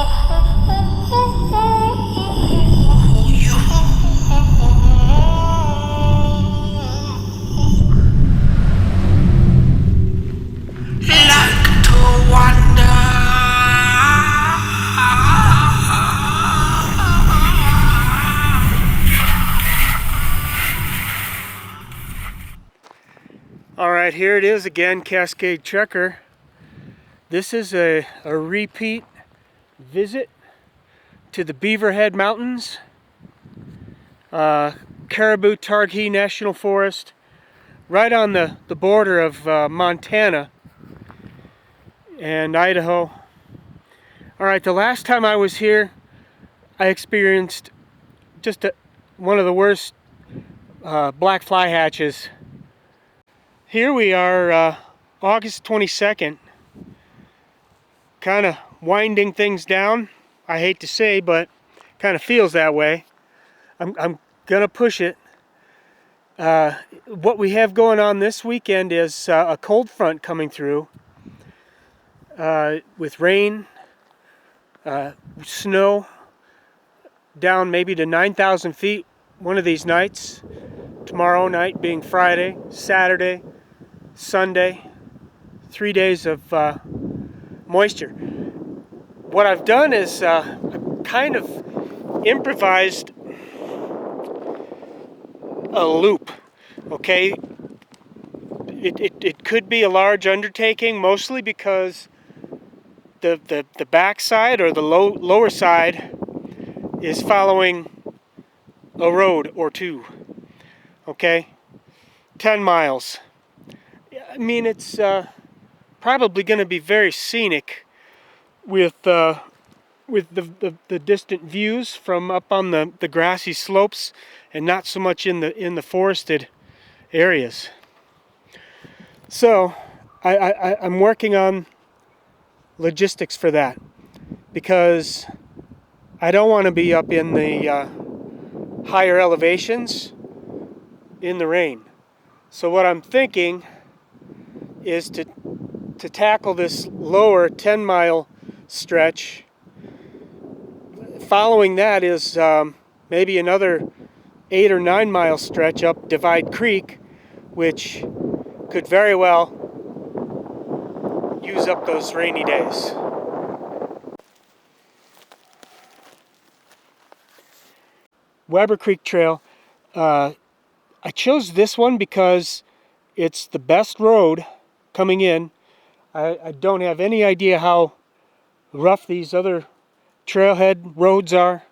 Like to wander. All right, here it is again, Cascade Checker. This is a repeat visit to the Beaverhead Mountains, Caribou Targhee National Forest, right on the border of Montana and Idaho. All right, the last time I was here, I experienced just one of the worst black fly hatches. Here we are, August 22nd, kind of winding things down. I hate to say, but kind of feels that way. I'm gonna push it. What we have going on this weekend is a cold front coming through with rain, snow, down maybe to 9,000 feet one of these nights. Tomorrow night being Friday, Saturday, Sunday, 3 days of moisture. What I've done is kind of improvised a loop. Okay, it could be a large undertaking, mostly because the backside or the lower side is following a road or two. Okay, 10 miles. I mean, it's probably going to be very scenic with the distant views from up on the grassy slopes, and not so much in the forested areas. So I'm working on logistics for that, because I don't want to be up in the higher elevations in the rain. So what I'm thinking is to tackle this lower 10-mile stretch. Following that is maybe another 8 or 9 mile stretch up Divide Creek, which could very well use up those rainy days. Weber Creek Trail. I chose this one because it's the best road coming in. I don't have any idea how rough these other trailhead roads are,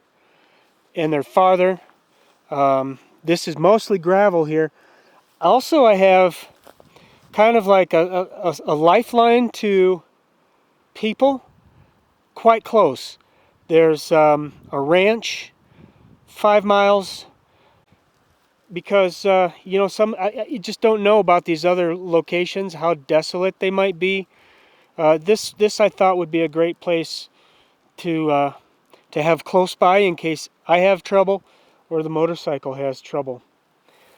and they're farther. This is mostly gravel here. Also, I have kind of like a lifeline to people quite close. There's a ranch 5 miles, because you know, you just don't know about these other locations, how desolate they might be. This I thought would be a great place to have close by in case I have trouble or the motorcycle has trouble.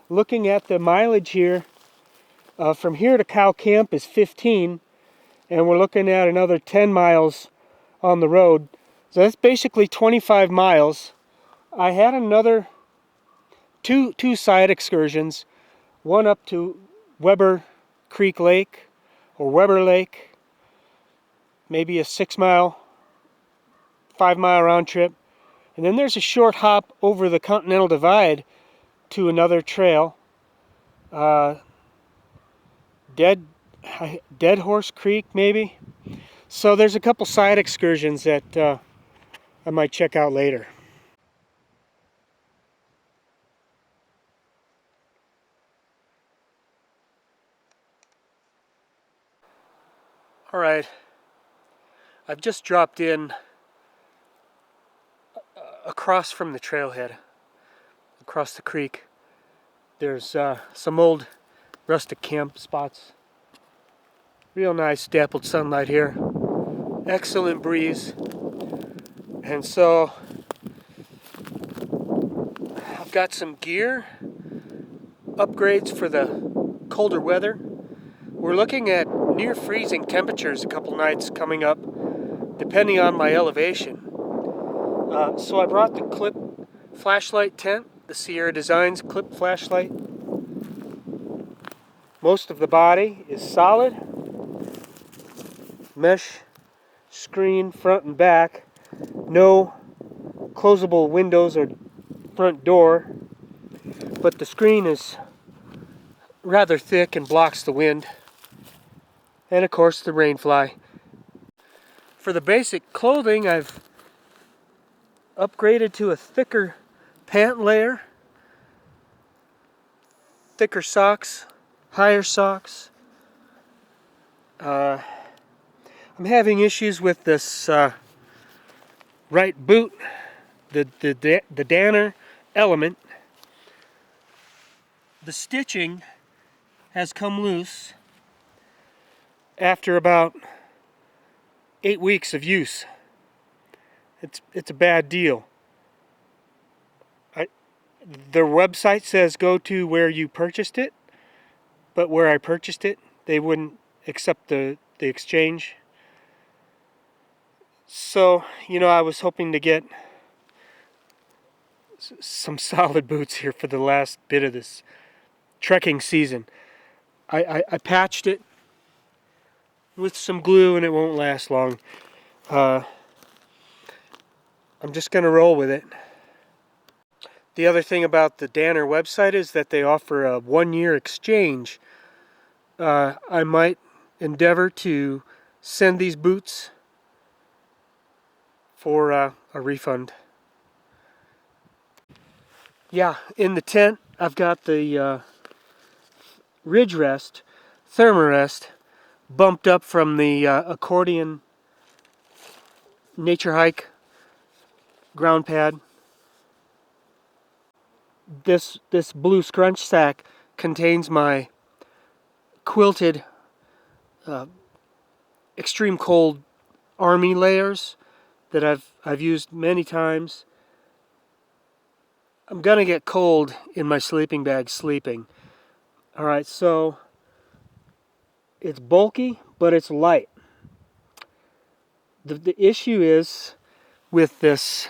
Looking at the mileage here, from here to Cow Camp is 15, and we're looking at another 10 miles on the road. So that's basically 25 miles. I had another two side excursions, one up to Weber Creek Lake or Weber Lake, maybe a 6 mile, 5 mile round trip. And then there's a short hop over the Continental Divide to another trail, Dead Horse Creek maybe. So there's a couple side excursions that I might check out later. All right, I've just dropped in across from the trailhead, across the creek. There's some old rustic camp spots. Real nice dappled sunlight here. Excellent breeze. And so I've got some gear upgrades for the colder weather. We're looking at near freezing temperatures a couple nights coming up, depending on my elevation. So I brought the clip flashlight tent, the Sierra Designs clip flashlight. Most of the body is solid. Mesh screen front and back. No closable windows or front door. But the screen is rather thick and blocks the wind. And of course the rainfly. For the basic clothing, I've upgraded to a thicker pant layer, thicker socks, higher socks. I'm having issues with this right boot, the Danner Element. The stitching has come loose after about 8 weeks of use. It's a bad deal. Their website says go to where you purchased it, but where I purchased it, they wouldn't accept the exchange. So, I was hoping to get some solid boots here for the last bit of this trekking season. I patched it with some glue and it won't last long. I'm just going to roll with it. The other thing about the Danner website is that they offer a 1-year exchange. I might endeavor to send these boots for a refund. Yeah, in the tent I've got the ridge rest, thermarest, bumped up from the accordion nature hike ground pad. This blue scrunch sack contains my quilted extreme cold army layers that I've used many times. I'm gonna get cold in my sleeping bag sleeping. Alright, so it's bulky, but it's light. The issue is with this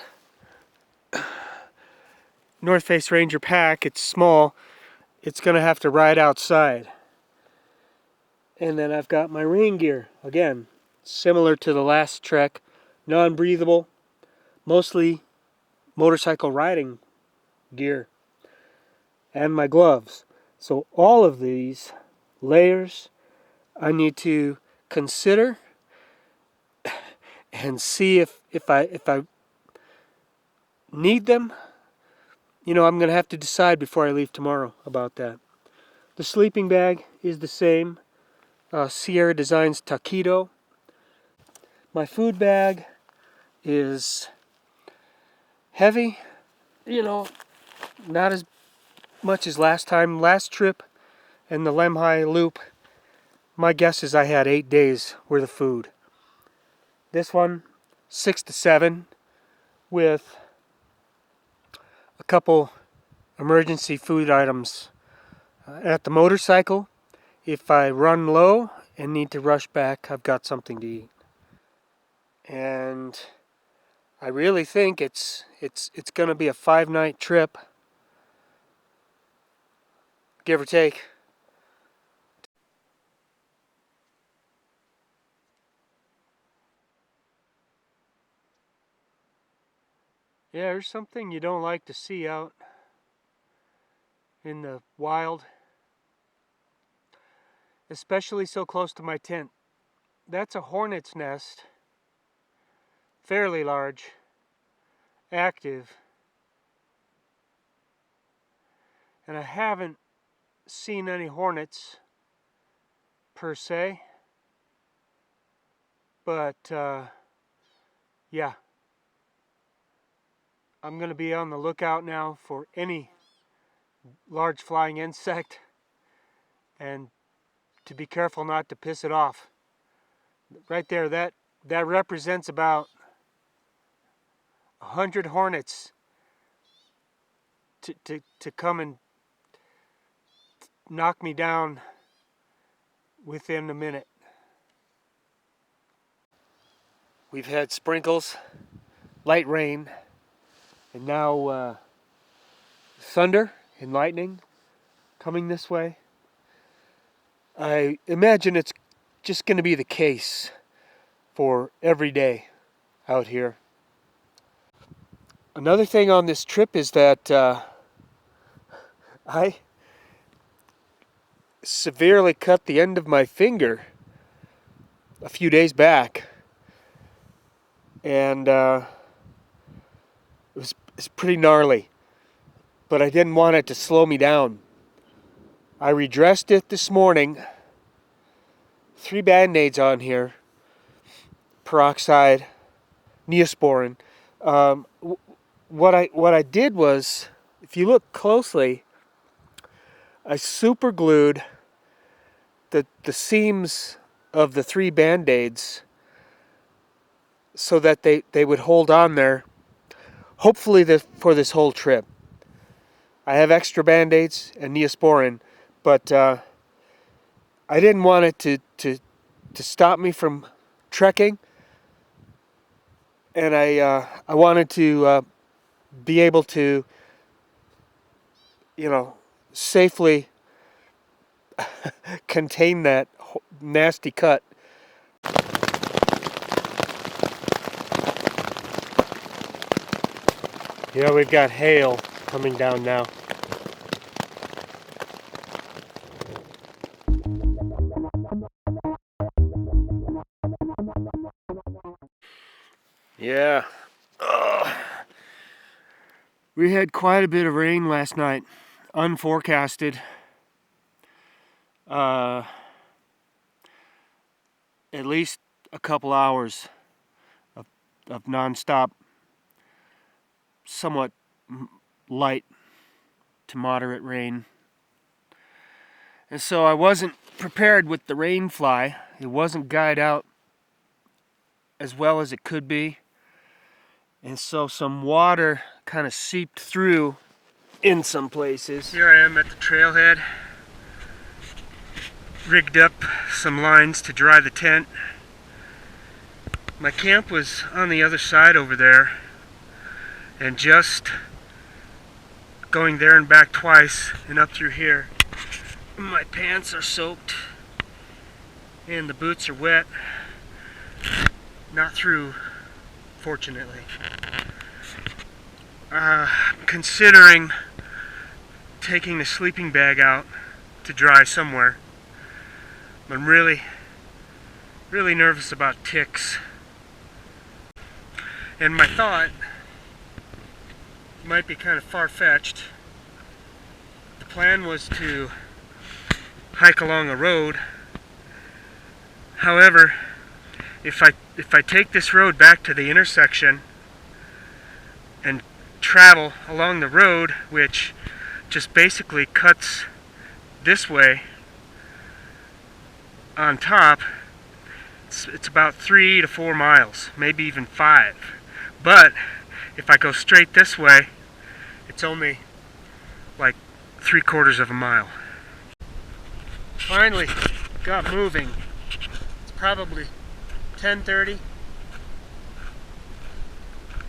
North Face Ranger pack, it's small, it's gonna have to ride outside. And then I've got my rain gear, again, similar to the last trek, non-breathable, mostly motorcycle riding gear, and my gloves. So all of these layers I need to consider and see if I need them. I'm going to have to decide before I leave tomorrow about that. The sleeping bag is the same, Sierra Designs Taquito. My food bag is heavy, not as much as last time. Last trip and the Lemhi Loop, my guess is I had 8 days worth of food. This one, 6 to 7, with a couple emergency food items. At the motorcycle, if I run low and need to rush back, I've got something to eat. And I really think it's going to be a 5-night trip, give or take. Yeah, there's something you don't like to see out in the wild, especially so close to my tent. That's a hornet's nest, fairly large, active, and I haven't seen any hornets per se, but yeah, I'm going to be on the lookout now for any large flying insect and to be careful not to piss it off. Right there, that represents about 100 hornets to come and knock me down within a minute. We've had sprinkles, light rain, and now thunder and lightning coming this way. I imagine it's just going to be the case for every day out here. Another thing on this trip is that I severely cut the end of my finger a few days back, and it's pretty gnarly, but I didn't want it to slow me down. I redressed it this morning. 3 band-aids on here, peroxide, Neosporin. What I did was, if you look closely, I super glued the seams of the 3 band-aids so that they would hold on there, hopefully for this whole trip. I have extra band-aids and Neosporin, but I didn't want it to stop me from trekking, and I wanted to be able to, safely contain that nasty cut. Yeah, we've got hail coming down now. Yeah. Ugh. We had quite a bit of rain last night, unforecasted. At least a couple hours of non-stop, somewhat light to moderate rain. And so I wasn't prepared with the rain fly. It wasn't guyed out as well as it could be. And so some water kind of seeped through in some places. Here I am at the trailhead. Rigged up some lines to dry the tent. My camp was on the other side over there, and just going there and back twice and up through here, my pants are soaked and the boots are wet. Not through, fortunately. Considering taking the sleeping bag out to dry somewhere. I'm really nervous about ticks. And my thought might be kind of far-fetched. The plan was to hike along a road. However, if I take this road back to the intersection and travel along the road, which just basically cuts this way on top, it's about 3 to 4 miles, maybe even 5. But if I go straight this way, it's only like 3/4 of a mile. Finally got moving. It's probably 10:30.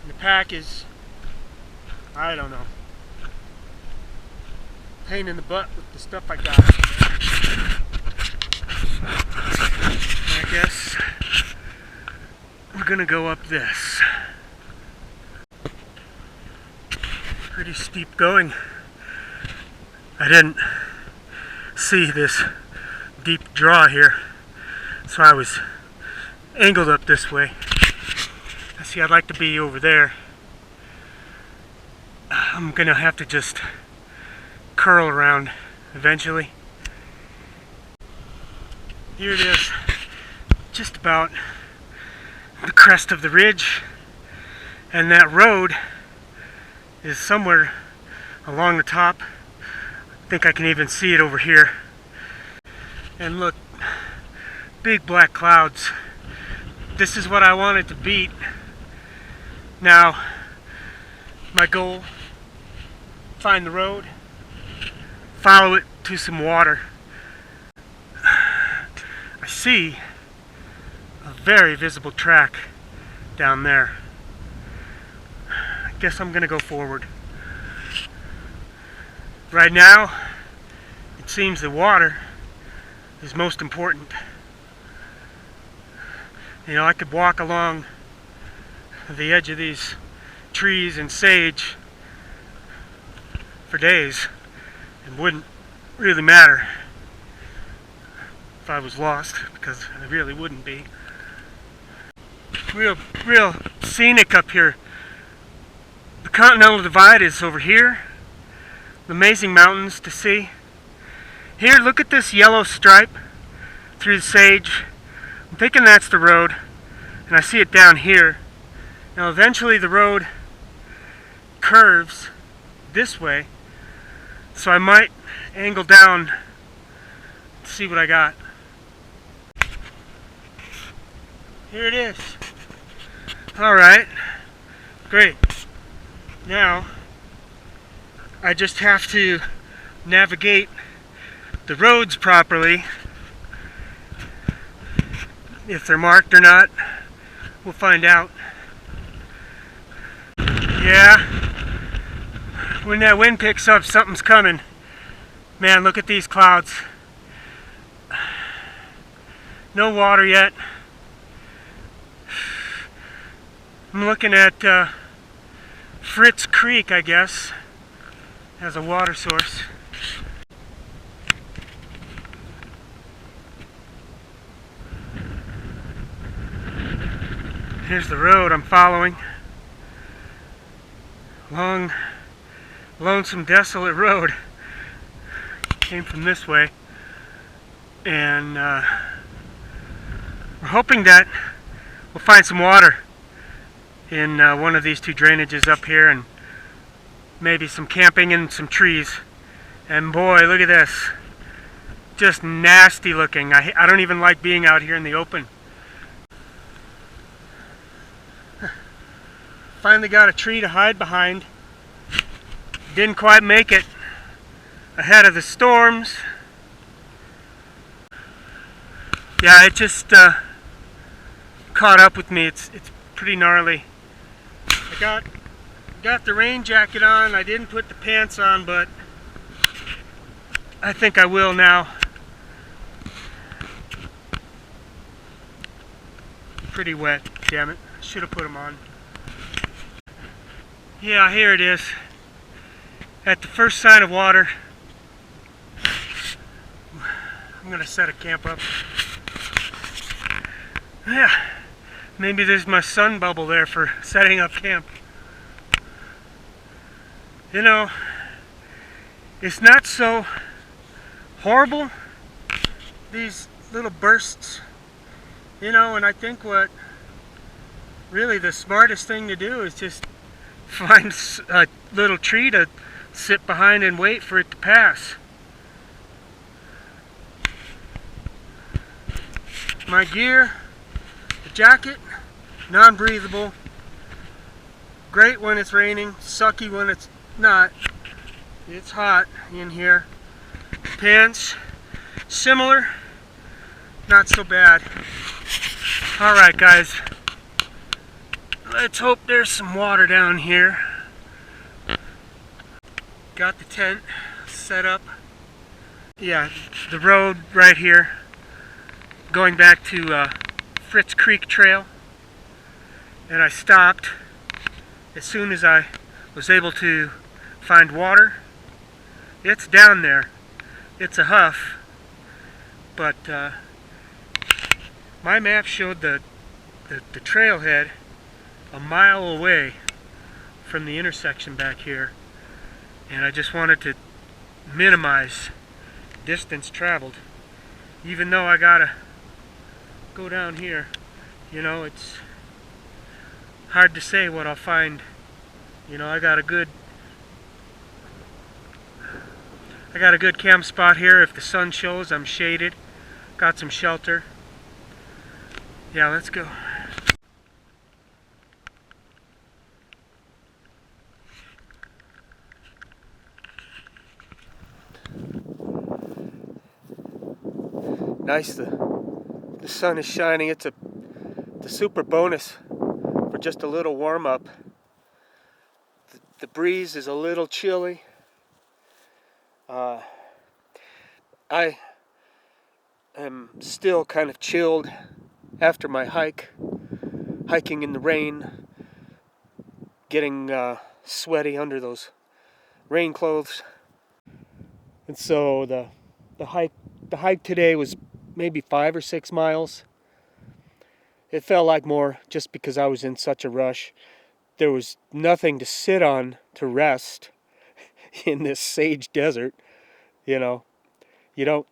And the pack is, I don't know, pain in the butt with the stuff I got. I guess we're gonna go up this. Pretty steep going. I didn't see this deep draw here, so I was angled up this way. See, I'd like to be over there. I'm gonna have to just curl around eventually. Here it is, just about the crest of the ridge, and that road is somewhere along the top. I think I can even see it over here. And look, big black clouds. This is what I wanted to beat. Now, my goal, find the road, follow it to some water. I see a very visible track down there. I guess I'm gonna go forward. Right now, it seems the water is most important. You know, I could walk along the edge of these trees and sage for days. It wouldn't really matter if I was lost, because I really wouldn't be. Real scenic up here. The Continental Divide is over here. Amazing mountains to see. Here, look at this yellow stripe through the sage. I'm thinking that's the road, and I see it down here. Now eventually the road curves this way, so I might angle down to see what I got. Here it is. Alright, great. Now I just have to navigate the roads properly. If they're marked or not, we'll find out. Yeah, when that wind picks up, something's coming. Man, look at these clouds. No water yet. I'm looking at Fritz Creek, I guess, as a water source. Here's the road I'm following. Long, lonesome, desolate road. Came from this way, and we're hoping that we'll find some water in one of these two drainages up here, and maybe some camping and some trees. And boy, look at this. Just nasty looking. I don't even like being out here in the open. Finally got a tree to hide behind. Didn't quite make it ahead of the storms. Yeah, it just caught up with me. It's pretty gnarly. I got the rain jacket on. I didn't put the pants on, but I think I will now. Pretty wet, damn it. Should have put them on. Yeah, here it is. At the first sign of water, I'm gonna set a camp up. Yeah, maybe there's my sun bubble there for setting up camp. You know, it's not so horrible, these little bursts, you know, and I think what really the smartest thing to do is just find a little tree to sit behind and wait for it to pass. My gear, the jacket, non-breathable, great when it's raining, sucky when it's not. It's hot in here. Pants, similar, not so bad. Alright guys, let's hope there's some water down here. Got the tent set up. Yeah, the road right here, going back to Fritz Creek Trail. And I stopped as soon as I was able to find water. It's down there. It's a huff. But my map showed the trailhead a mile away from the intersection back here, and I just wanted to minimize distance traveled, even though I gotta go down here. You know, it's hard to say what I'll find. You know, I got a good camp spot here. If the sun shows, I'm shaded, got some shelter. Yeah, let's go. Nice, the sun is shining. It's a super bonus for just a little warm-up. The breeze is a little chilly. I am still kind of chilled after my hiking in the rain, getting sweaty under those rain clothes. And so the hike today was maybe 5 or 6 miles. It felt like more just because I was in such a rush. There was nothing to sit on to rest in this sage desert. You know, you don't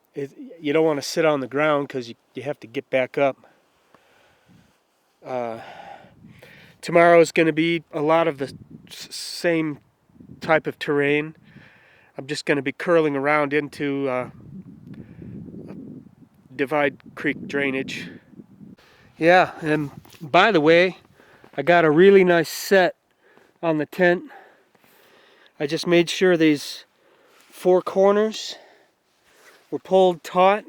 want to sit on the ground because you have to get back up. Tomorrow is going to be a lot of the same type of terrain. I'm just going to be curling around into Divide Creek drainage. Yeah, and by the way, I got a really nice set on the tent. I just made sure these 4 corners were pulled taut.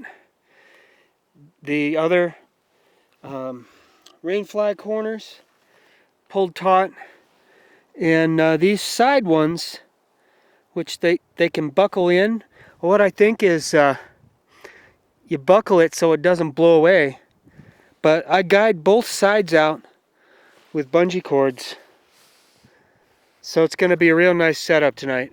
The other rain flag corners pulled taut. And these side ones, which they can buckle in, what I think is you buckle it so it doesn't blow away. But I guide both sides out with bungee cords. So it's going to be a real nice setup tonight.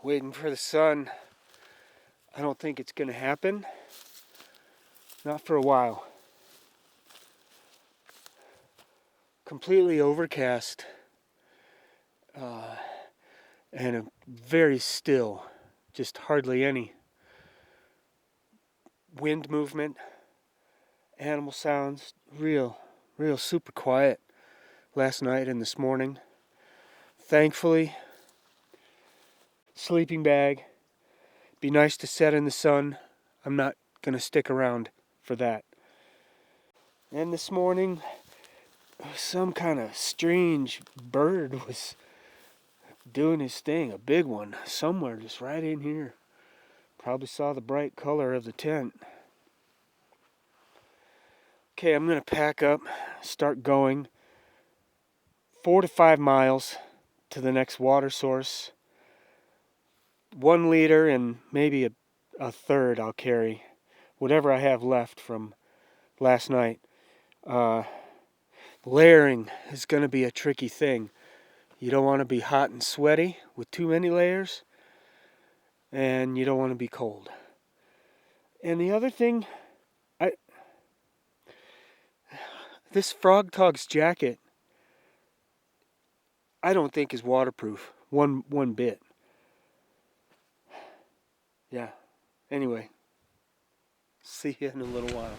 Waiting for the sun. I don't think it's going to happen. Not for a while. Completely overcast. And very still. Just hardly any wind movement. Animal sounds. Real super quiet last night and this morning. Thankfully, sleeping bag. Be nice to set in the sun. I'm not going to stick around for that. And this morning, some kind of strange bird was doing his thing, a big one, somewhere just right in here. Probably saw the bright color of the tent. Okay, I'm going to pack up, start going 4 to 5 miles to the next water source. 1 liter and maybe a third I'll carry, whatever I have left from last night. Layering is going to be a tricky thing. You don't want to be hot and sweaty with too many layers, and you don't want to be cold. And the other thing, this Frog Togs jacket, I don't think is waterproof one bit. Yeah. Anyway, see you in a little while.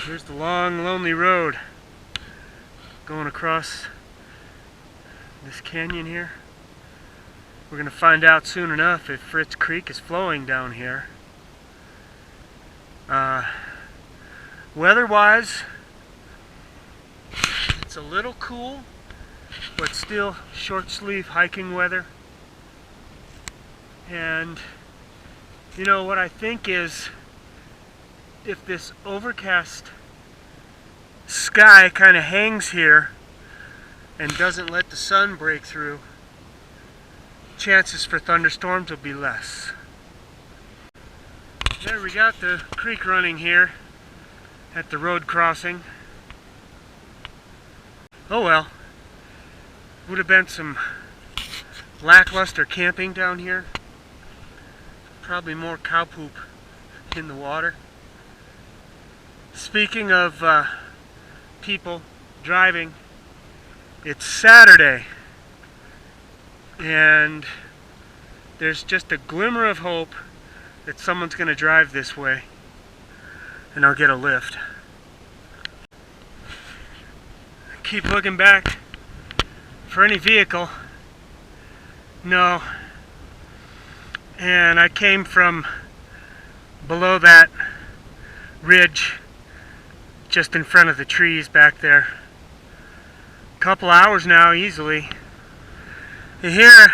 Here's the long, lonely road going across this canyon here. We're going to find out soon enough if Fritz Creek is flowing down here. Weather-wise, it's a little cool, but still short-sleeve hiking weather. And you know what I think is, if this overcast sky kind of hangs here and doesn't let the sun break through, chances for thunderstorms will be less. There we got the creek running here at the road crossing. Oh well, would have been some lackluster camping down here. Probably more cow poop in the water. Speaking of people driving, it's Saturday and there's just a glimmer of hope that someone's going to drive this way and I'll get a lift. Keep looking back for any vehicle. No. And I came from below that ridge just in front of the trees back there. A couple hours now easily. And here,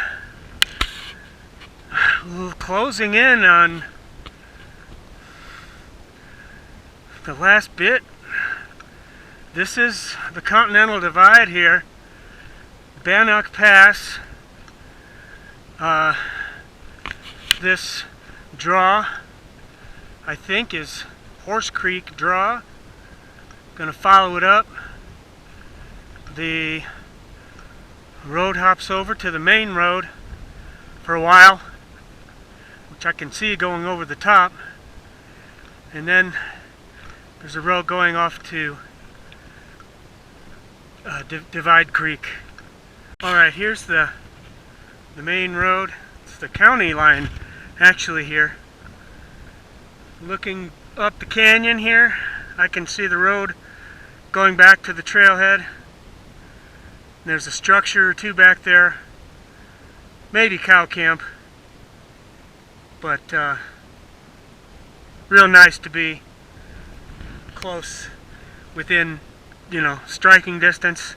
closing in on the last bit. This is the Continental Divide here. Bannock Pass. This draw, I think, is Horse Creek Draw. Gonna follow it up. The road hops over to the main road for a while, which I can see going over the top, and then there's a road going off to Divide Creek. Alright, here's the main road. It's the county line actually here. Looking up the canyon here, I can see the road going back to the trailhead. There's a structure or two back there. Maybe cow camp. But real nice to be close within, striking distance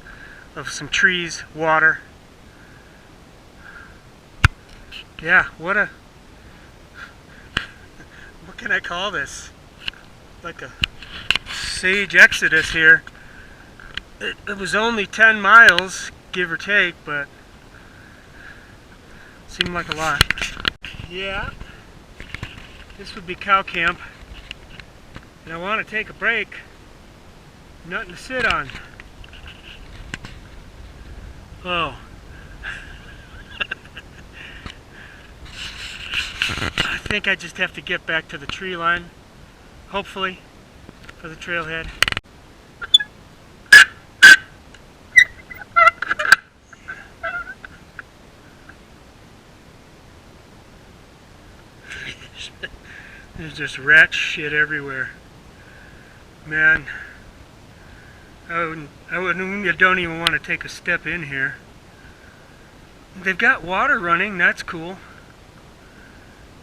of some trees, water. Yeah, what can I call this? Like a sage exodus here. It was only 10 miles, give or take, but seemed like a lot. Yeah, this would be cow camp, and I want to take a break. Nothing to sit on. Oh. I think I just have to get back to the tree line, hopefully, for the trailhead. There's just rat shit everywhere. Man, I don't even want to take a step in here. They've got water running, that's cool.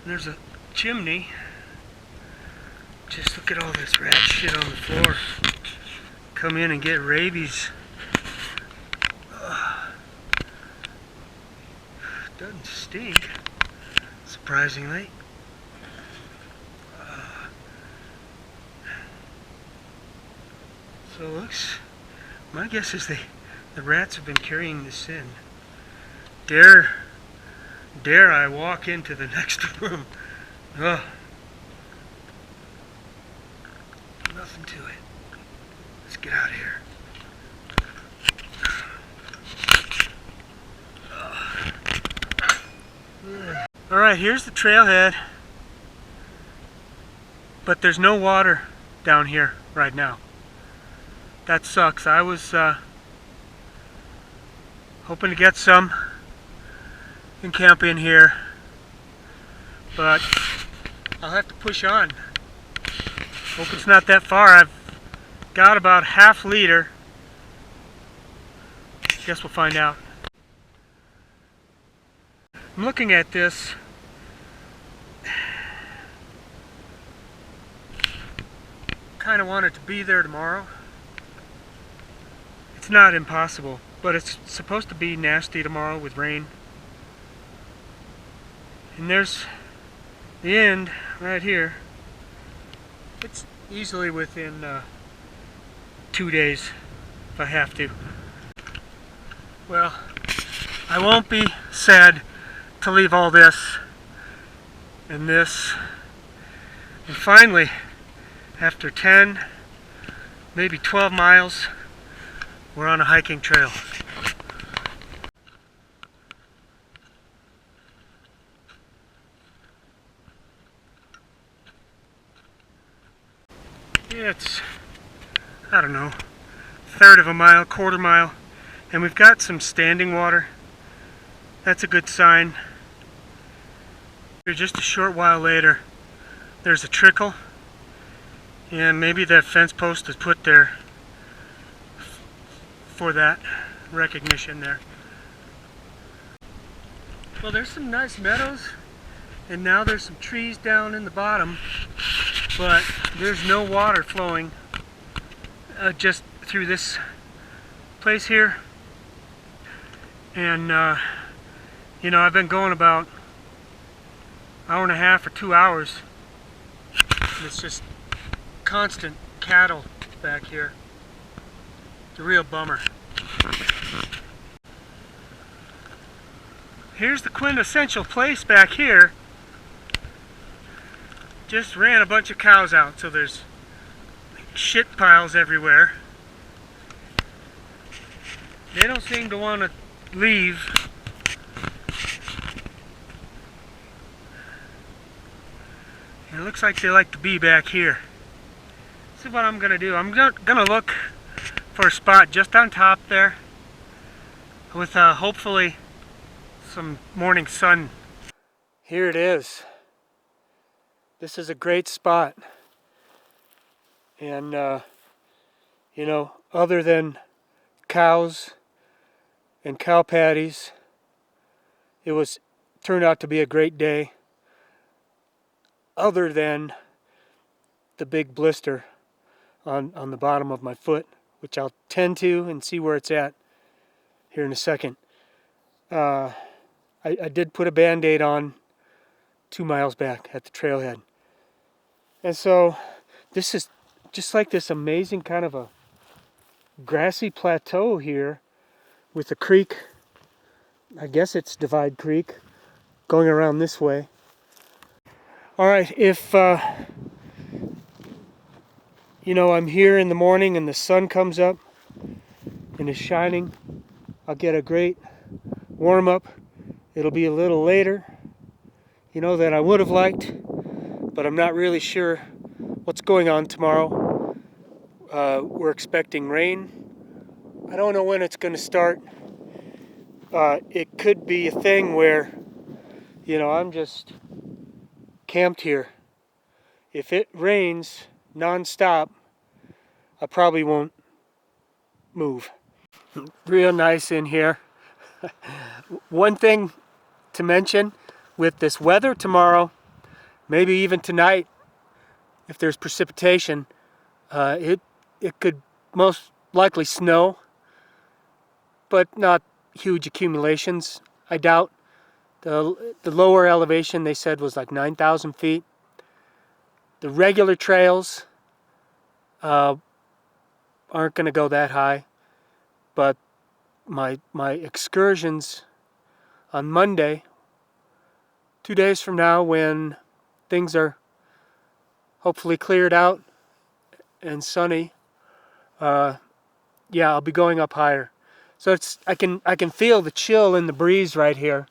There's a chimney. Just look at all this rat shit on the floor. Come in and get rabies. Doesn't stink, surprisingly. So it looks, my guess is the rats have been carrying this in. Dare I walk into the next room? Ugh. Nothing to it. Let's get out of here. Alright, here's the trailhead. But there's no water down here right now. That sucks. I was hoping to get some and camp in here, but I'll have to push on. Hope it's not that far. I've got about half liter. Guess we'll find out. I'm looking at this. Kind of wanted to be there tomorrow. It's not impossible, but it's supposed to be nasty tomorrow with rain. And there's the end right here. It's easily within 2 days if I have to. Well, I won't be sad to leave all this and this. And finally, after 10, maybe 12 miles, we're on a hiking trail. It's, I don't know, third of a mile, quarter mile, and we've got some standing water. That's a good sign. Just a short while later, there's a trickle, and maybe that fence post is put there for that recognition there. Well, there's some nice meadows, and now there's some trees down in the bottom, but there's no water flowing just through this place here. And you know, I've been going about an hour and a half or 2 hours, and it's just constant cattle back here. It's a real bummer. Here's the quintessential place back here. Just ran a bunch of cows out, so there's shit piles everywhere. They don't seem to want to leave. And it looks like they like to be back here. This is what I'm gonna do. I'm gonna look for a spot just on top there with hopefully some morning sun. Here it is. This is a great spot. And you know, other than cows and cow patties, it turned out to be a great day, other than the big blister on the bottom of my foot, which I'll tend to and see where it's at here in a second. I did put a Band-Aid on 2 miles back at the trailhead. And so this is just like this amazing kind of a grassy plateau here with a creek. I guess it's Divide Creek going around this way. All right, if you know, I'm here in the morning and the sun comes up and is shining, I'll get a great warm up. It'll be a little later, you know, that I would have liked, but I'm not really sure what's going on tomorrow. We're expecting rain. I don't know when it's going to start. It could be a thing where, you know, I'm just camped here. If it rains non-stop, I probably won't move. Real nice in here. One thing to mention with this weather tomorrow, maybe even tonight, if there's precipitation, it could most likely snow, but not huge accumulations. I doubt. The lower elevation they said was like 9,000 feet. The regular trails aren't going to go that high, but my excursions on Monday, 2 days from now, when things are hopefully cleared out and sunny, yeah, I'll be going up higher. So I can feel the chill in the breeze right here.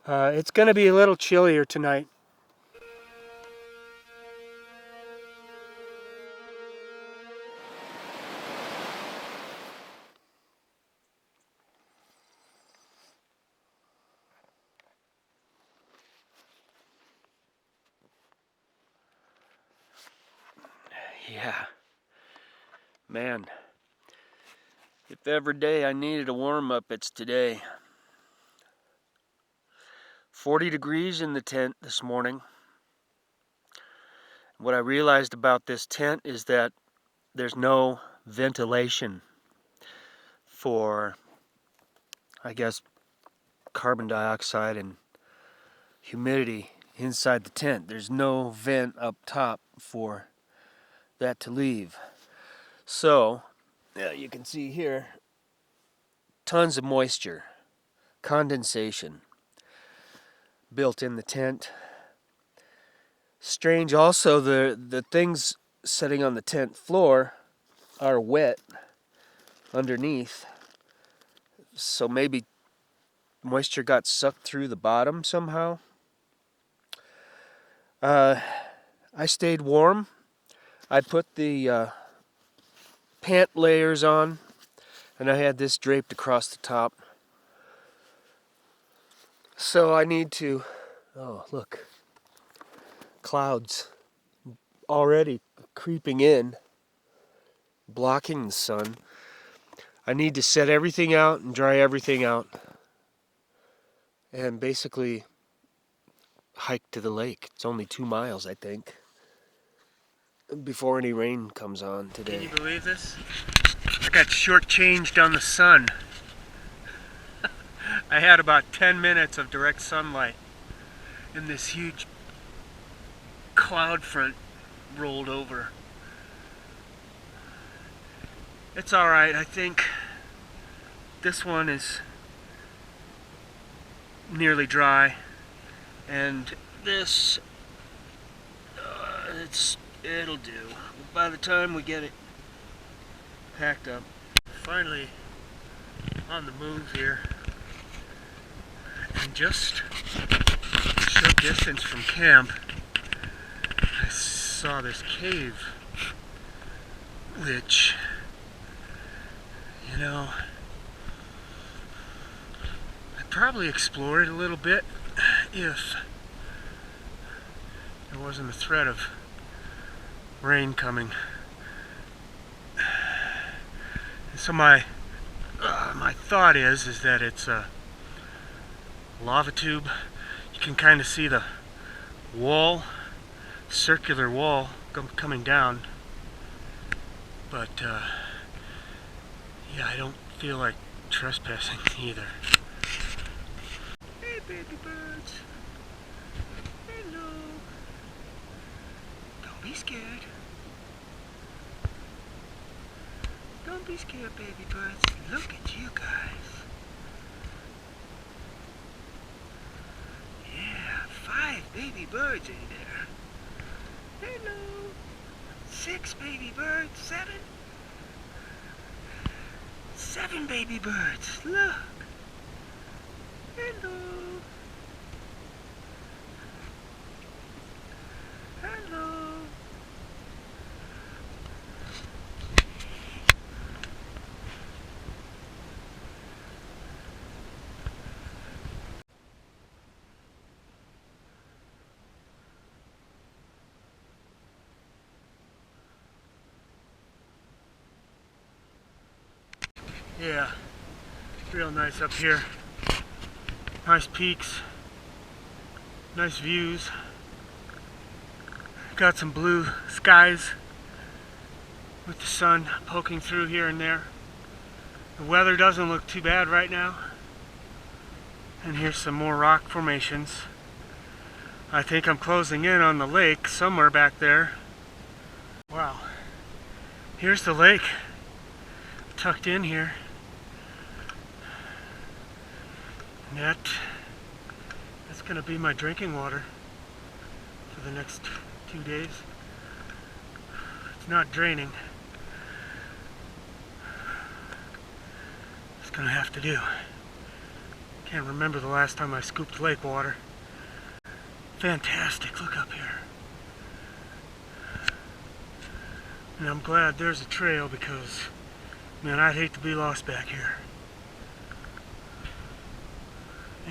It's going to be a little chillier tonight. Yeah, man, if every day I needed a warm-up, it's today. 40 degrees in the tent this morning. What I realized about this tent is that there's no ventilation for, I guess, carbon dioxide and humidity inside the tent. There's no vent up top for that to leave. So, yeah, you can see here, tons of moisture, condensation built in the tent. Strange also, the things sitting on the tent floor are wet underneath. So maybe moisture got sucked through the bottom somehow. I stayed warm. I put the pant layers on, and I had this draped across the top. So I need to, oh look, clouds already creeping in, blocking the sun. I need to set everything out and dry everything out and basically hike to the lake. It's only 2 miles, I think, before any rain comes on today. Can you believe this? I got shortchanged on the sun. I had about 10 minutes of direct sunlight, and this huge cloud front rolled over. It's alright, I think this one is nearly dry, and this, it'll do. By the time we get it packed up. Finally on the move here, and just a short distance from camp, I saw this cave, which, you know, I'd probably explore it a little bit if there wasn't a threat of rain coming. So my thought is that it's a lava tube. You can kind of see the wall, circular wall coming down, but yeah, I don't feel like trespassing either. Hey, baby birds. Hello. Don't be scared. Don't be scared, baby birds. Look at you guys. Yeah, 5 baby birds in there. Hello. 6 baby birds. 7 baby birds. Look. Hello. Hello. Yeah, real nice up here. Nice peaks, nice views. Got some blue skies with the sun poking through here and there. The weather doesn't look too bad right now. And here's some more rock formations. I think I'm closing in on the lake somewhere back there. Wow, here's the lake tucked in here. And that's going to be my drinking water for the next 2 days. It's not draining. It's going to have to do. Can't remember the last time I scooped lake water. Fantastic, look up here. And I'm glad there's a trail because, man, I'd hate to be lost back here.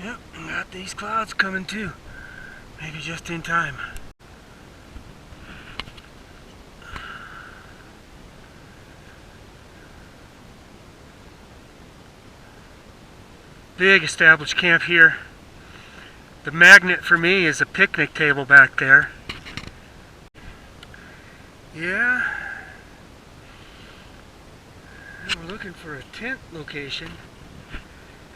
Yep, got these clouds coming too. Maybe just in time. Big established camp here. The magnet for me is a picnic table back there. Yeah. And we're looking for a tent location.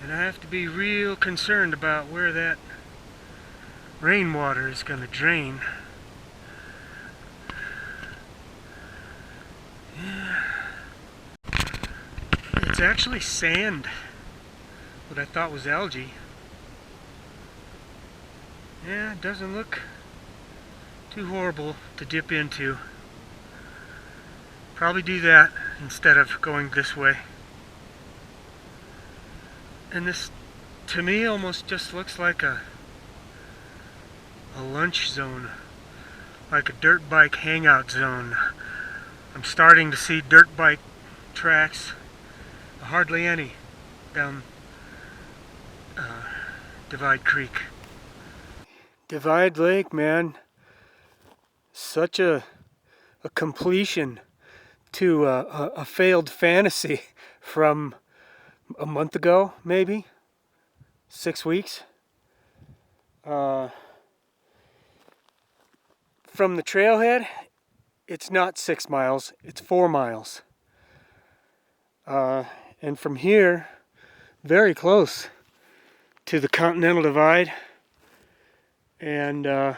And I have to be real concerned about where that rainwater is going to drain. Yeah. It's actually sand, what I thought was algae. Yeah, it doesn't look too horrible to dip into. Probably do that instead of going this way. And this, to me, almost just looks like a lunch zone, like a dirt bike hangout zone. I'm starting to see dirt bike tracks, hardly any, down Divide Creek. Divide Lake, man. Such a completion to a failed fantasy from a month ago, maybe 6 weeks. From the trailhead, it's not 6 miles, it's 4 miles. And from here, very close to the Continental Divide and the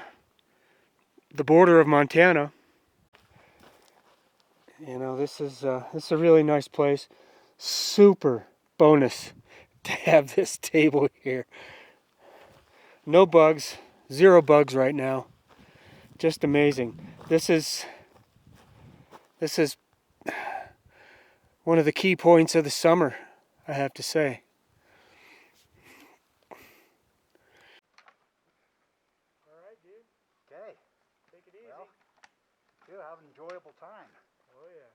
border of Montana. You know, this is a really nice place. Super bonus to have this table here. No bugs, 0 bugs right now. Just amazing. This is one of the key points of the summer, I have to say. All right, dude. Okay. Take it easy. Well, you have an enjoyable time. Oh yeah.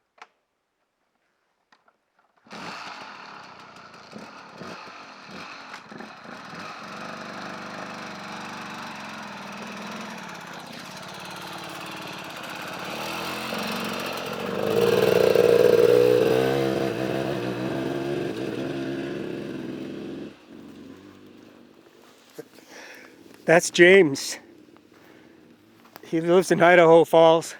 That's James. He lives in Idaho Falls.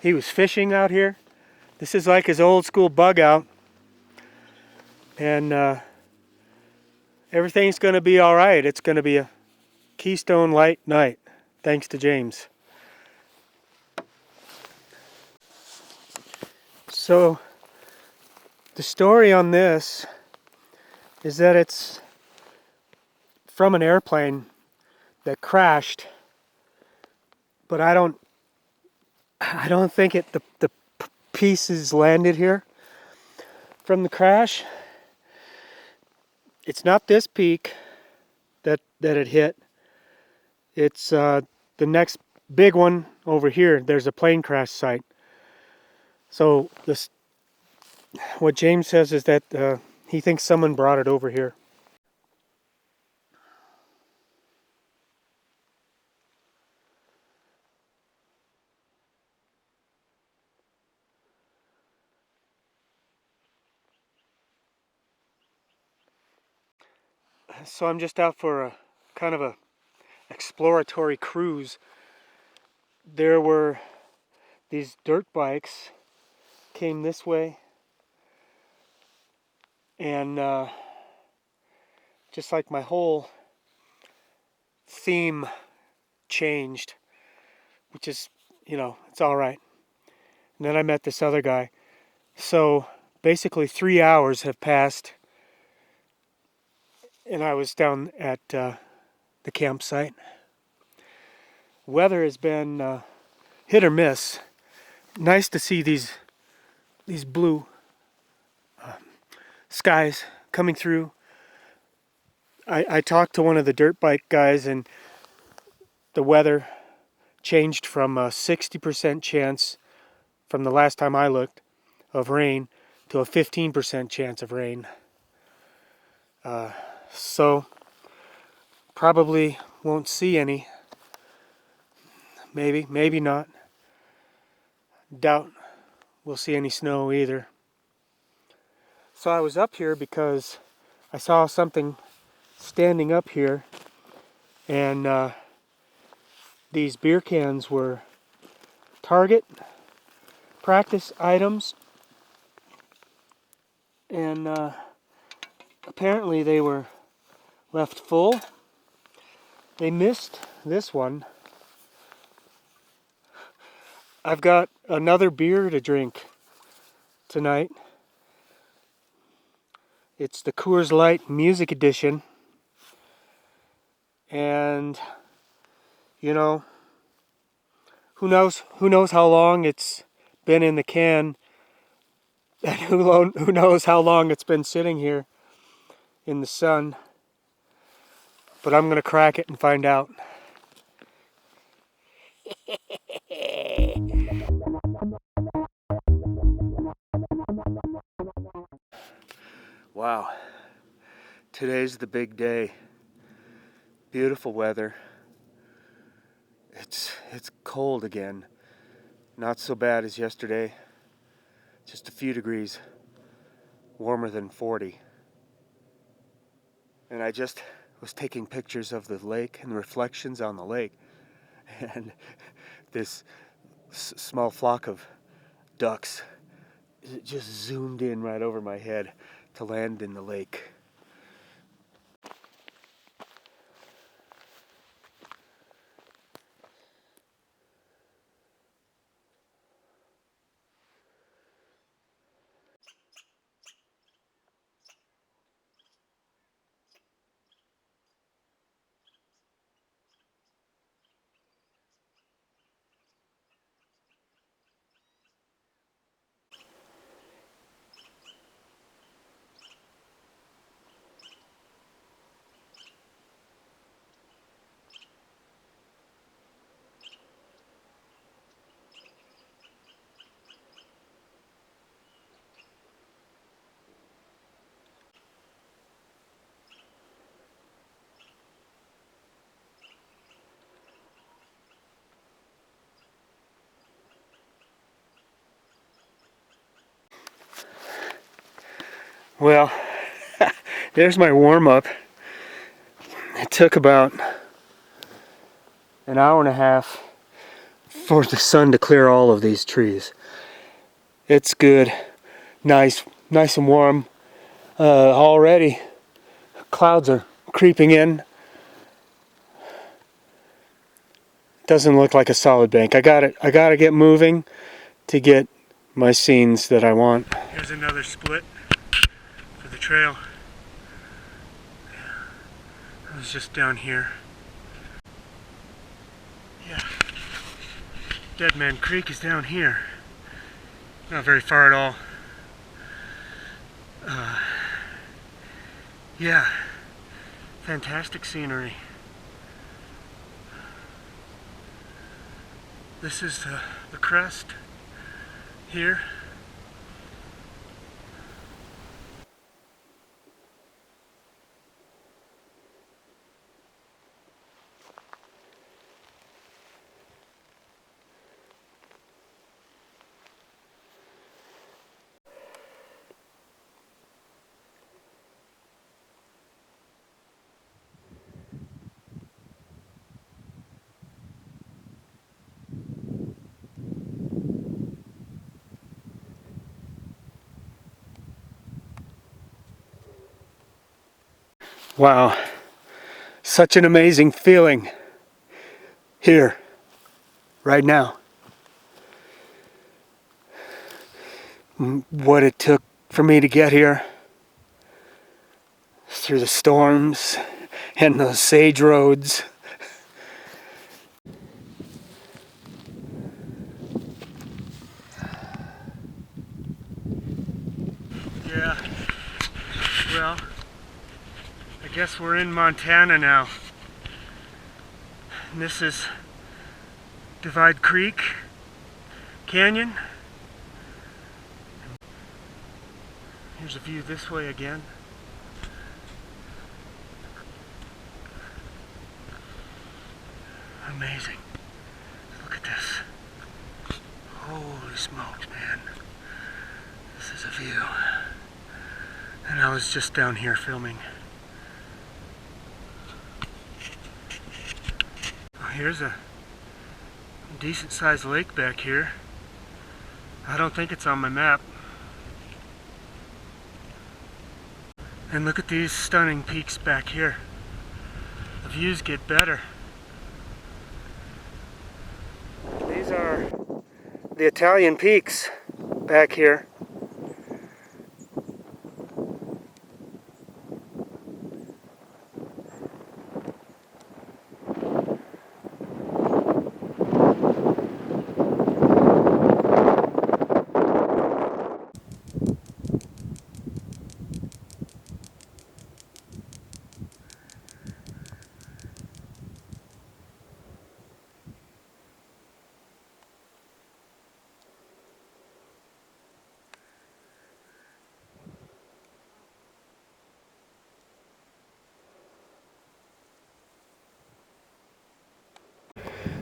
He was fishing out here. This is like his old school bug out. And everything's going to be all right. It's going to be a Keystone Light night, thanks to James. So, the story on this is that it's from an airplane that crashed, but I don't think the pieces landed here from the crash. It's not this peak that it hit. It's the next big one over here. There's a plane crash site. So what James says is that he thinks someone brought it over here. So I'm just out for a kind of a exploratory cruise. There were these dirt bikes came this way, and just like my whole theme changed, which is, it's all right. And then I met this other guy. So basically 3 hours have passed, and I was down at the campsite. Weather has been hit or miss. Nice to see these blue skies coming through. I talked to one of the dirt bike guys, and the weather changed from a 60% chance from the last time I looked of rain to a 15% chance of rain. So probably won't see any. Maybe not. Doubt we'll see any snow either. So I was up here because I saw something standing up here, and these beer cans were Target practice items, and apparently they were left full. They missed this one. I've got another beer to drink tonight. It's the Coors Light Music Edition. And, who knows how long it's been in the can, and who knows how long it's been sitting here in the sun. But I'm going to crack it and find out. Wow. Today's the big day. Beautiful weather. It's cold again. Not so bad as yesterday. Just a few degrees warmer than 40. And I just was taking pictures of the lake and the reflections on the lake. And this small flock of ducks just zoomed in right over my head to land in the lake. Well, there's my warm-up. It took about an hour and a half for the sun to clear all of these trees. It's good, nice and warm. Already clouds are creeping in. Doesn't look like a solid bank. I gotta get moving to get my scenes that I want. Here's another split for the trail. I was just down here. Yeah. Dead Man Creek is down here. Not very far at all. Yeah. Fantastic scenery. This is the crest here. Wow. Such an amazing feeling here, right now. What it took for me to get here, through the storms and those sage roads. Yeah, well, I guess we're in Montana now. And this is Divide Creek Canyon. Here's a view this way again. Amazing. Look at this. Holy smokes, man. This is a view. And I was just down here filming. Oh, here's a decent sized lake back here. I don't think it's on my map. And look at these stunning peaks back here. The views get better. These are the Italian peaks back here.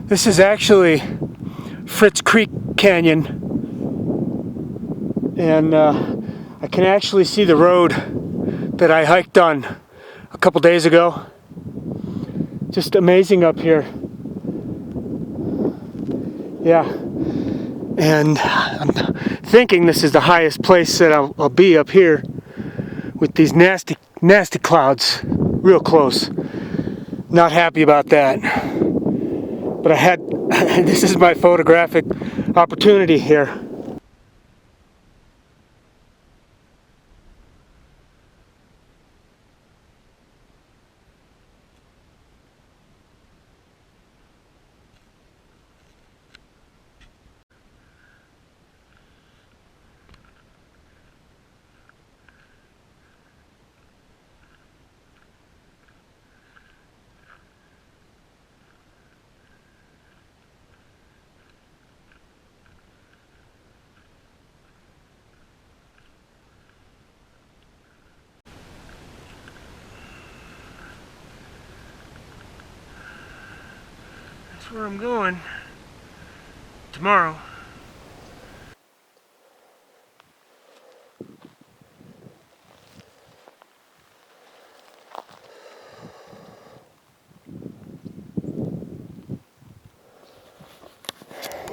This is actually Fritz Creek Canyon, and I can actually see the road that I hiked on a couple days ago. Just amazing up here. Yeah, and I'm thinking this is the highest place that I'll be up here with these nasty clouds real close. Not happy about that, but I had this is my photographic opportunity here. That's where I'm going tomorrow.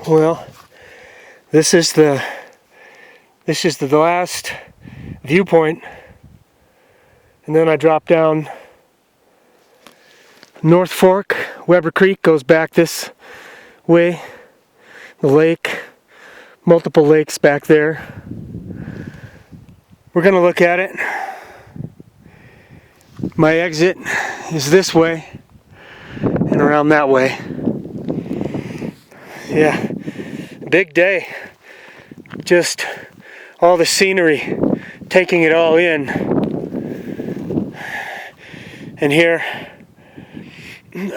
Well, this is the last viewpoint, and then I drop down North Fork. Weber Creek goes back this way. The lake, multiple lakes back there. We're gonna look at it. My exit is this way and around that way. Yeah, big day. Just all the scenery, taking it all in. And here,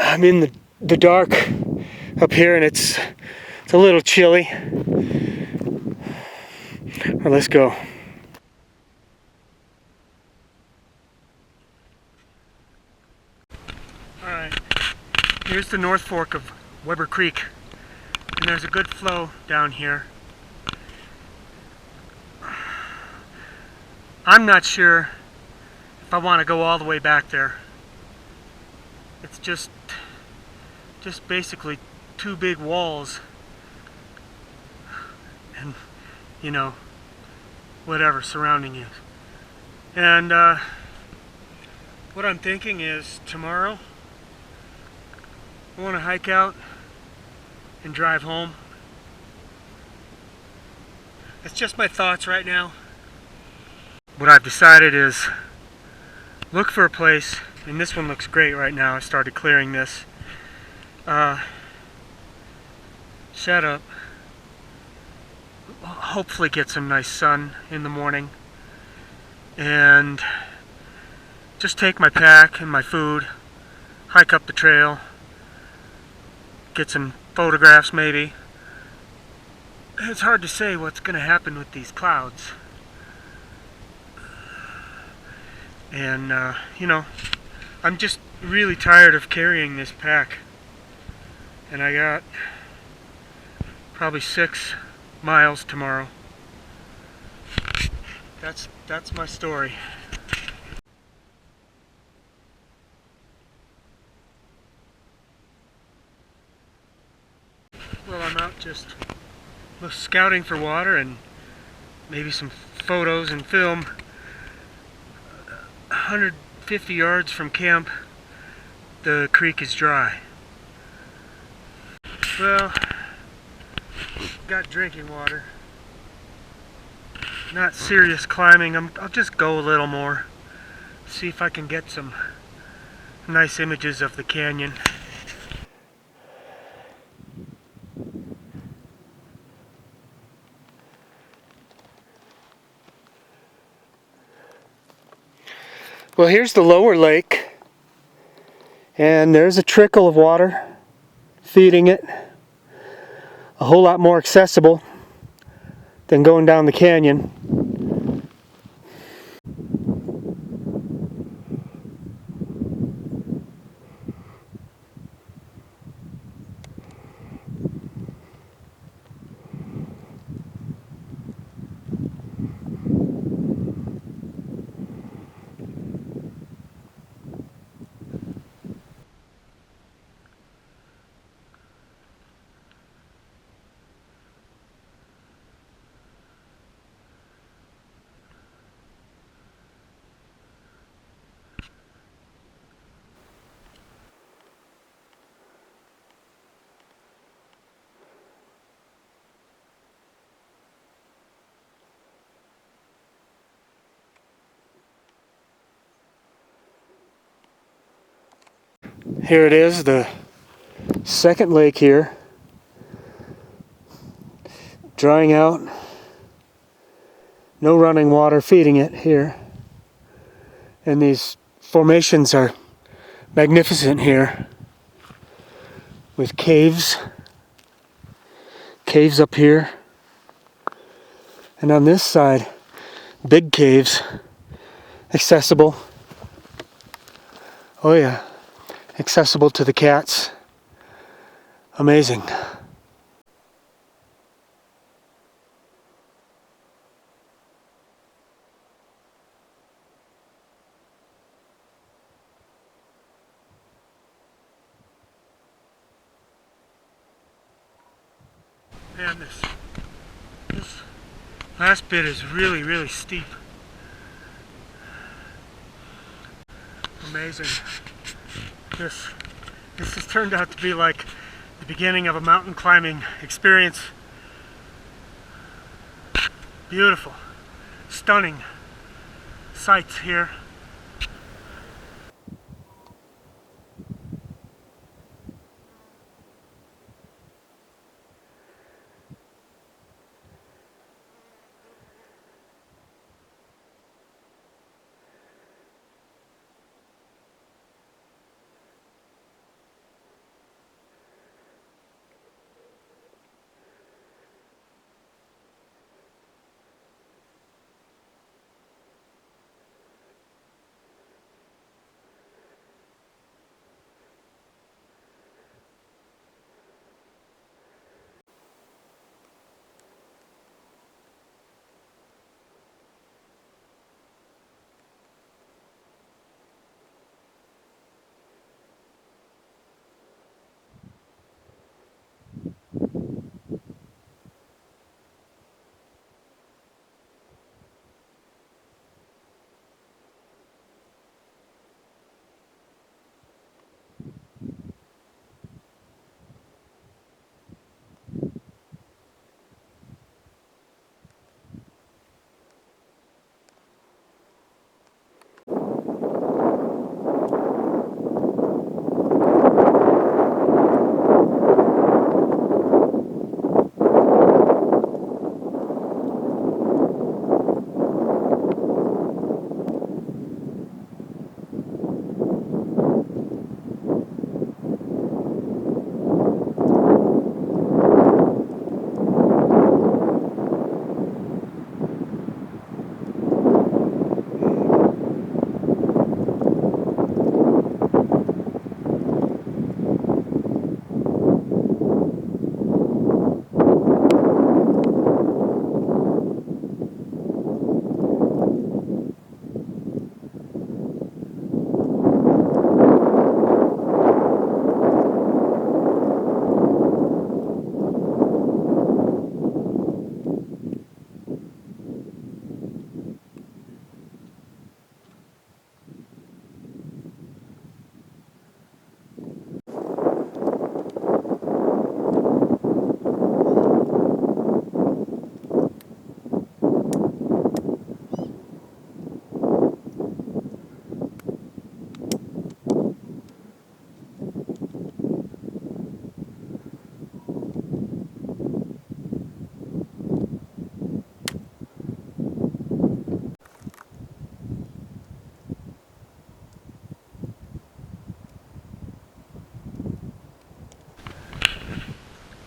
I'm in the dark up here, and it's a little chilly. Well, let's go. Alright, here's the North Fork of Weber Creek, and there's a good flow down here. I'm not sure if I want to go all the way back there. It's just basically two big walls and, you know, whatever surrounding you. And what I'm thinking is tomorrow I want to hike out and drive home. That's just my thoughts right now. What I've decided is look for a place, and this one looks great right now. I started clearing this. Set up. Hopefully get some nice sun in the morning. And just take my pack and my food, hike up the trail, get some photographs maybe. It's hard to say what's going to happen with these clouds. And, you know, I'm just really tired of carrying this pack. And I got probably 6 miles tomorrow. That's my story. Well, I'm out just scouting for water and maybe some photos and film. 150 yards from camp, the creek is dry. Well, got drinking water. Not serious climbing. I'll just go a little more. See if I can get some nice images of the canyon. Well, here's the lower lake, and there's a trickle of water feeding it. A whole lot more accessible than going down the canyon. Here it is, the second lake here. Drying out. No running water feeding it here. And these formations are magnificent here. With caves. Caves up here. And on this side, big caves. Accessible. Oh yeah. Accessible to the cats. Amazing. Man, this last bit is really steep. Amazing. This has turned out to be like the beginning of a mountain climbing experience. Beautiful, stunning sights here.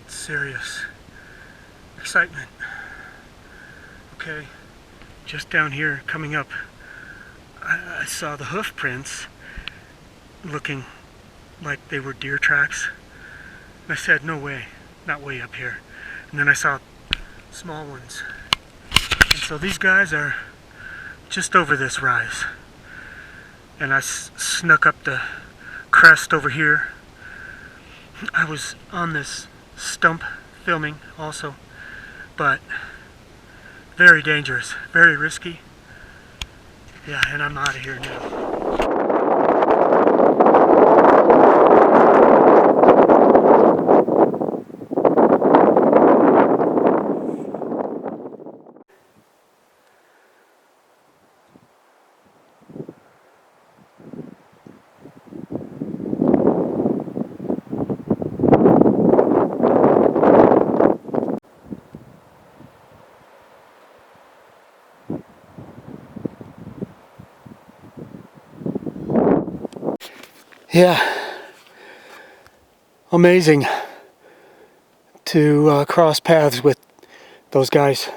Serious excitement. Okay, just down here coming up, I saw the hoof prints looking like they were deer tracks. And I said, no way, not way up here. And then I saw small ones. And so these guys are just over this rise. And I snuck up the crest over here. I was on this stump filming also, but very dangerous, very risky. Yeah, and I'm out of here now. Yeah, amazing to cross paths with those guys.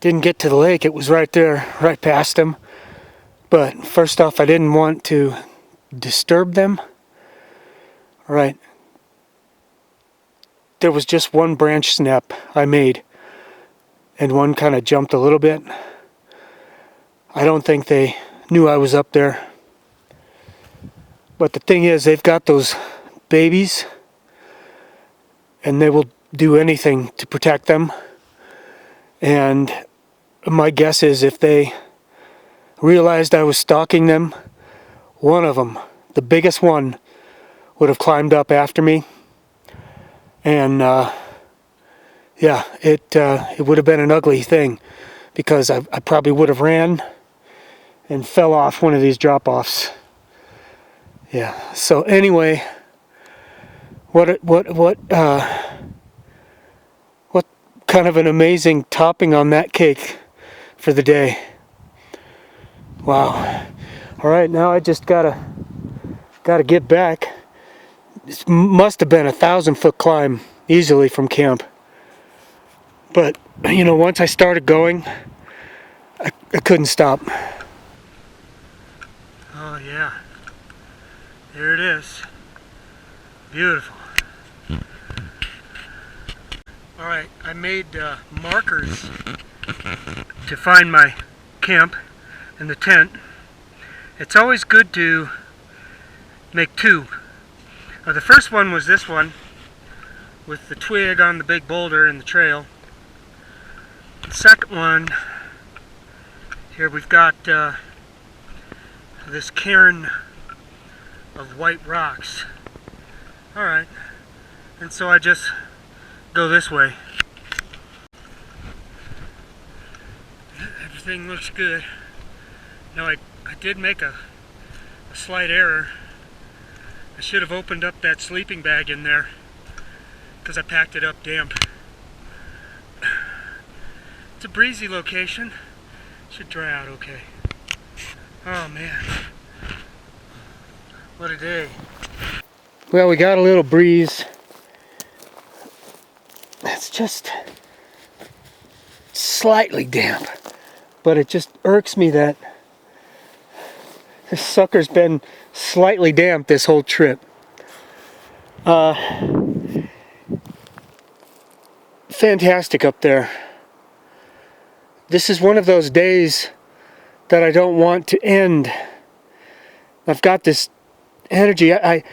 Didn't get to the lake, it was right there, right past them. But first off, I didn't want to disturb them. Right. There was just one branch snap I made, and one kind of jumped a little bit. I don't think they knew I was up there. But the thing is, they've got those babies, and they will do anything to protect them. And my guess is if they realized I was stalking them, one of them, the biggest one, would have climbed up after me. And yeah, it would have been an ugly thing, because I probably would have ran and fell off one of these drop-offs. Yeah. So anyway, what kind of an amazing topping on that cake for the day. Wow. All right, now I just gotta get back. This must have been a 1,000-foot climb easily from camp. But you know, once I started going, I couldn't stop. Oh yeah, there it is. Beautiful. All right, I made markers to find my camp and the tent. It's always good to make two. The first one was this one with the twig on the big boulder in the trail. The second one, here we've got this cairn of white rocks. All right, and so I just go this way. Everything looks good. Now I did make a slight error. I should have opened up that sleeping bag in there, because I packed it up damp. It's a breezy location. Should dry out okay. Oh man, what a day. Well, we got a little breeze. It's just slightly damp, but it just irks me that this sucker's been slightly damp this whole trip. Fantastic up there. This is one of those days that I don't want to end. I've got this energy. I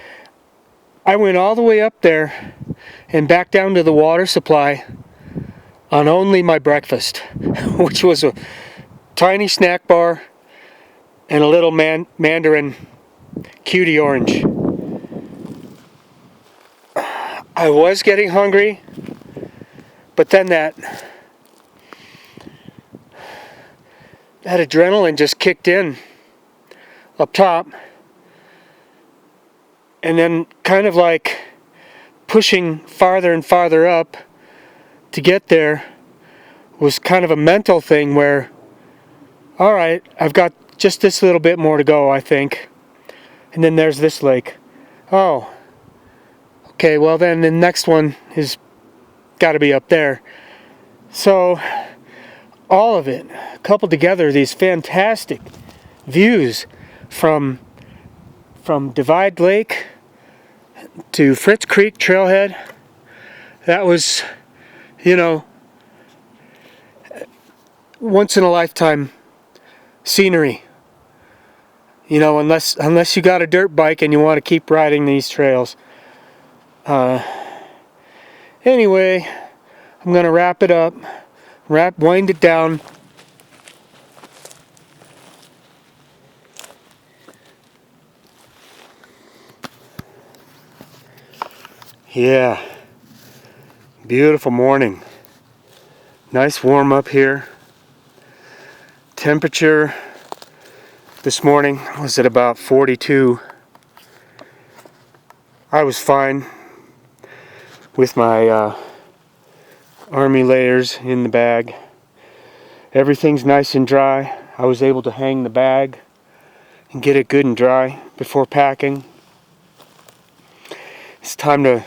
went all the way up there and back down to the water supply on only my breakfast, which was a tiny snack bar and a little mandarin cutie orange. I was getting hungry, but then that adrenaline just kicked in up top, and then kind of like pushing farther and farther up to get there was kind of a mental thing where, all right, I've got just this little bit more to go, I think, and then there's this lake. Oh, okay, well then the next one is got to be up there. So all of it coupled together, these fantastic views from Divide Lake to Fritz Creek Trailhead. That was, you know, once in a lifetime scenery. You know, unless you got a dirt bike and you want to keep riding these trails. Anyway, I'm gonna wrap it up, wind it down. Yeah, beautiful morning. Nice warm up here. Temperature this morning was at about 42. I was fine with my army layers in the bag. Everything's nice and dry. I was able to hang the bag and get it good and dry before packing. It's time to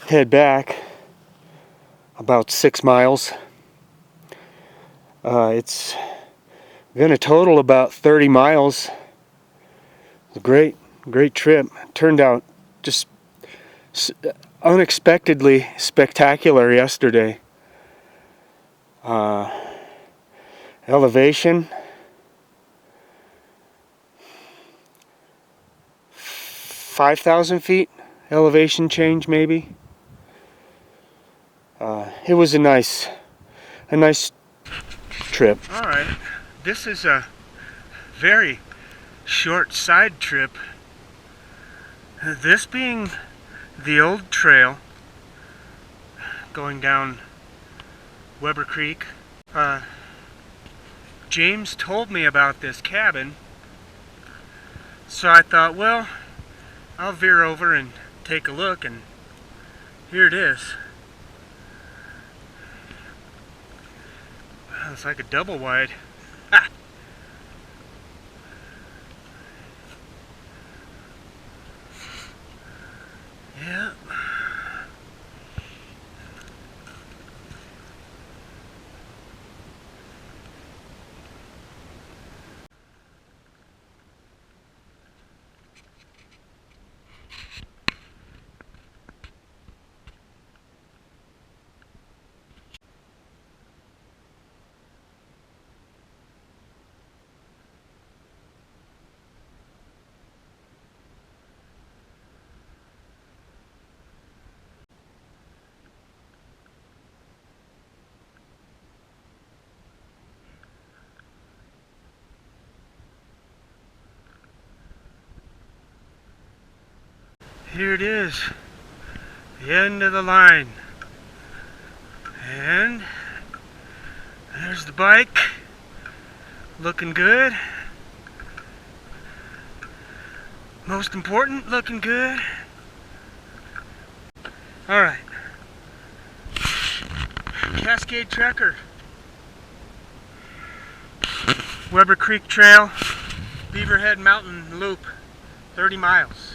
head back about 6 miles. It's been a total about 30 miles. A great trip. Turned out just unexpectedly spectacular yesterday. Elevation 5,000 feet elevation change maybe. It was a nice trip. All right, this is a very short side trip. This being the old trail going down Weber Creek. James told me about this cabin, so I thought, well, I'll veer over and take a look, and here it is. Wow, it's like a double wide. Ha! Yeah. Here it is, the end of the line, and there's the bike, looking good. Most important, looking good. All right, Cascade Trekker, Weber Creek Trail, Beaverhead Mountain Loop, 30 miles.